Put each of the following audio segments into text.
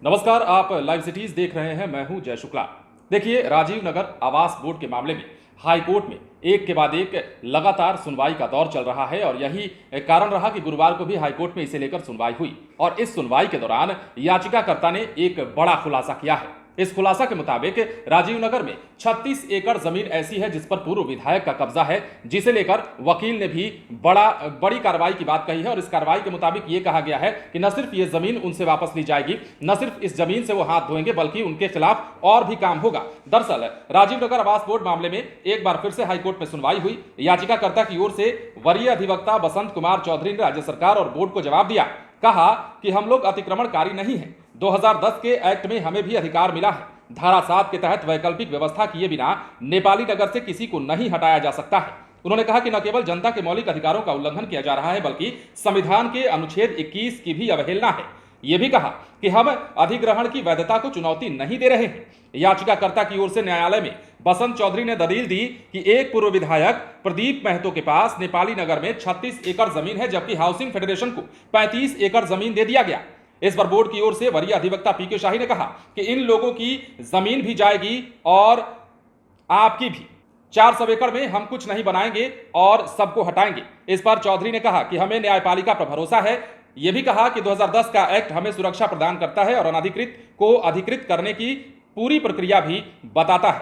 नमस्कार, आप live cities देख रहे हैं। मैं हूं जय शुक्ला। देखिए, राजीव नगर आवास बोर्ड के मामले में हाई कोर्ट में एक के बाद एक लगातार सुनवाई का दौर चल रहा है और यही कारण रहा कि गुरुवार को भी हाई कोर्ट में इसे लेकर सुनवाई हुई और इस सुनवाई के दौरान याचिकाकर्ता ने एक बड़ा खुलासा किया है। इस खुलासा के मुताबिक राजीव नगर में 36 एकड़ जमीन ऐसी है जिस पर पूर्व विधायक का कब्जा है, जिसे लेकर वकील ने भी बड़ी कार्रवाई की बात कही है। और इस कार्रवाई के मुताबिक यह कहा गया है कि न सिर्फ ये जमीन उनसे वापस ली जाएगी, न सिर्फ इस जमीन से वो हाथ धोएंगे, बल्कि उनके खिलाफ और भी काम होगा। दरअसल राजीव नगर आवास बोर्ड मामले में एक बार फिर से हाईकोर्ट में सुनवाई हुई। याचिकाकर्ता की ओर से वरीय अधिवक्ता बसंत कुमार चौधरी ने राज्य सरकार और बोर्ड को जवाब दिया। कहा कि हम लोग अतिक्रमणकारी नहीं हैं। 2010 के एक्ट में हमें भी अधिकार मिला है। धारा 7 के तहत वैकल्पिक व्यवस्था किए बिना नेपाली नगर से किसी को नहीं हटाया जा सकता है। उन्होंने कहा कि न केवल जनता के मौलिक अधिकारों का उल्लंघन किया जा रहा है, बल्कि संविधान के अनुच्छेद 21 की भी अवहेलना है। यह भी कहा कि हम अधिग्रहण की वैधता को चुनौती नहीं दे रहे हैं। याचिकाकर्ता की ओर से न्यायालय में बसंत चौधरी ने दलील दी कि एक पूर्व विधायक प्रदीप महतो के पास नेपाली नगर में 36 एकड़ जमीन है, जबकि हाउसिंग फेडरेशन को 35 एकड़ जमीन दे दिया गया। इस पर बोर्ड की ओर से वरीय अधिवक्ता पीके शाही ने कहा कि इन लोगों की जमीन भी जाएगी और आपकी भी। 400 एकड़ में हम कुछ नहीं बनाएंगे और सबको हटाएंगे। इस पर चौधरी ने कहा कि हमें न्यायपालिका पर भरोसा है। यह भी कहा कि 2010 का एक्ट हमें सुरक्षा प्रदान करता है और अनधिकृत को अधिकृत करने की पूरी प्रक्रिया भी बताता है।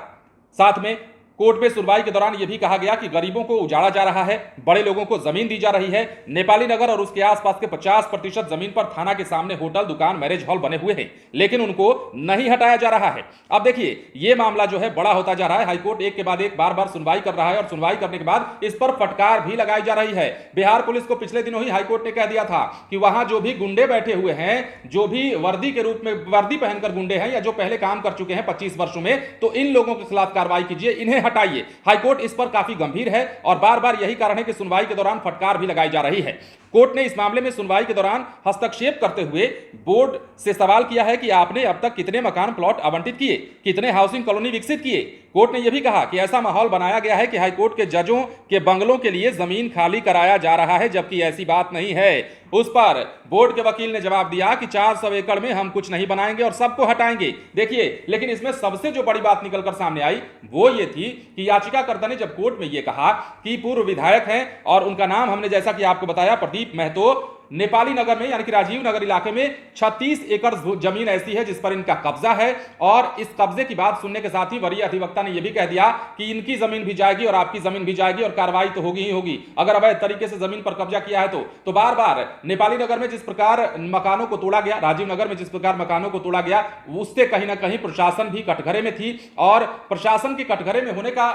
साथ में कोर्ट में सुनवाई के दौरान यह भी कहा गया कि गरीबों को उजाड़ा जा रहा है, बड़े लोगों को जमीन दी जा रही है। नेपाली नगर और उसके आसपास के 50% जमीन पर थाना के सामने होटल, दुकान, मैरिज हॉल बने हुए हैं, लेकिन उनको नहीं हटाया जा रहा है। अब देखिए, यह मामला जो है बड़ा होता जा रहा है। हाईकोर्ट एक के बाद एक बार बार सुनवाई कर रहा है और सुनवाई करने के बाद इस पर फटकार भी लगाई जा रही है। बिहार पुलिस को पिछले दिनों ही हाईकोर्ट ने कह दिया था कि वहां जो भी गुंडे बैठे हुए हैं, जो भी वर्दी के रूप में वर्दी पहनकर गुंडे हैं या जो पहले काम कर चुके हैं 25 वर्षों में, तो इन लोगों के खिलाफ कार्रवाई कीजिए, इन्हें हटाइए। हाईकोर्ट इस पर काफी गंभीर है और बार बार यही कारण है कि सुनवाई के दौरान फटकार भी लगाई जा रही है। कोर्ट ने इस मामले में सुनवाई के दौरान हस्तक्षेप करते हुए बोर्ड से सवाल किया है कि आपने अब तक कितने मकान प्लॉट आवंटित किए, कितने हाउसिंग कॉलोनी विकसित किए। कोर्ट ने यह भी कहा कि ऐसा माहौल बनाया गया है कि हाईकोर्ट के जजों के बंगलों के लिए जमीन खाली कराया जा रहा है, जबकि ऐसी बात नहीं है। उस पर बोर्ड के वकील ने जवाब दिया कि 400 एकड़ में हम कुछ नहीं बनाएंगे और सबको हटाएंगे। देखिए, लेकिन इसमें सबसे जो बड़ी बात निकलकर सामने आई वो ये थी कि याचिकाकर्ता ने जब कोर्ट में यह कहा कि पूर्व विधायक हैं और उनका नाम हमने जैसा कि आपको बताया प्रदीप महतो, नेपाली नगर में यानी कि राजीव नगर इलाके में 36 एकड़ जमीन ऐसी है जिस पर इनका कब्जा है। और इस कब्जे की बात सुनने के साथ ही वरीय अधिवक्ता ने यह भी कह दिया कि इनकी जमीन भी जाएगी और आपकी जमीन भी जाएगी और कार्रवाई तो होगी ही होगी। अगर अवैध तरीके से जमीन पर कब्जा किया है तो बार बार नेपाली नगर में जिस प्रकार मकानों को तोड़ा गया, राजीव नगर में जिस प्रकार मकानों को तोड़ा गया, उससे कहीं ना कहीं प्रशासन भी कटघरे में थी और प्रशासन के कटघरे में होने का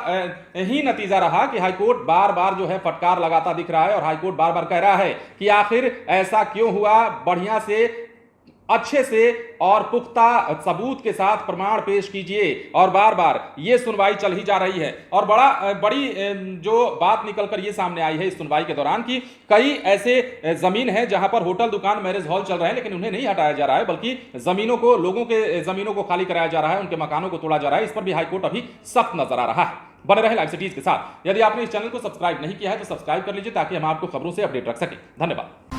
ही नतीजा रहा कि हाईकोर्ट बार बार जो है फटकार लगाता दिख रहा है और हाईकोर्ट बार बार कह रहा है कि आखिर ऐसा क्यों हुआ। बढ़िया से, अच्छे से और पुख्ता सबूत के साथ प्रमाण पेश कीजिए। और बार बार ये सुनवाई चल ही जा रही है और बड़ी जो बात निकलकर ये सामने आई है इस सुनवाई के दौरान कि कई ऐसे जमीन है जहां पर होटल, दुकान, मैरिज हॉल चल रहे हैं, लेकिन उन्हें नहीं हटाया जा रहा है, बल्कि जमीनों को, लोगों के जमीनों को खाली कराया जा रहा है, उनके मकानों को तोड़ा जा रहा है। इस पर भी हाईकोर्ट अभी सख्त नजर आ रहा है। बने रहे लाइव सिटीज के साथ। यदि आपने इस चैनल को सब्सक्राइब नहीं किया है तो सब्सक्राइब कर लीजिए ताकि हम आपको खबरों से अपडेट रख सकें। धन्यवाद।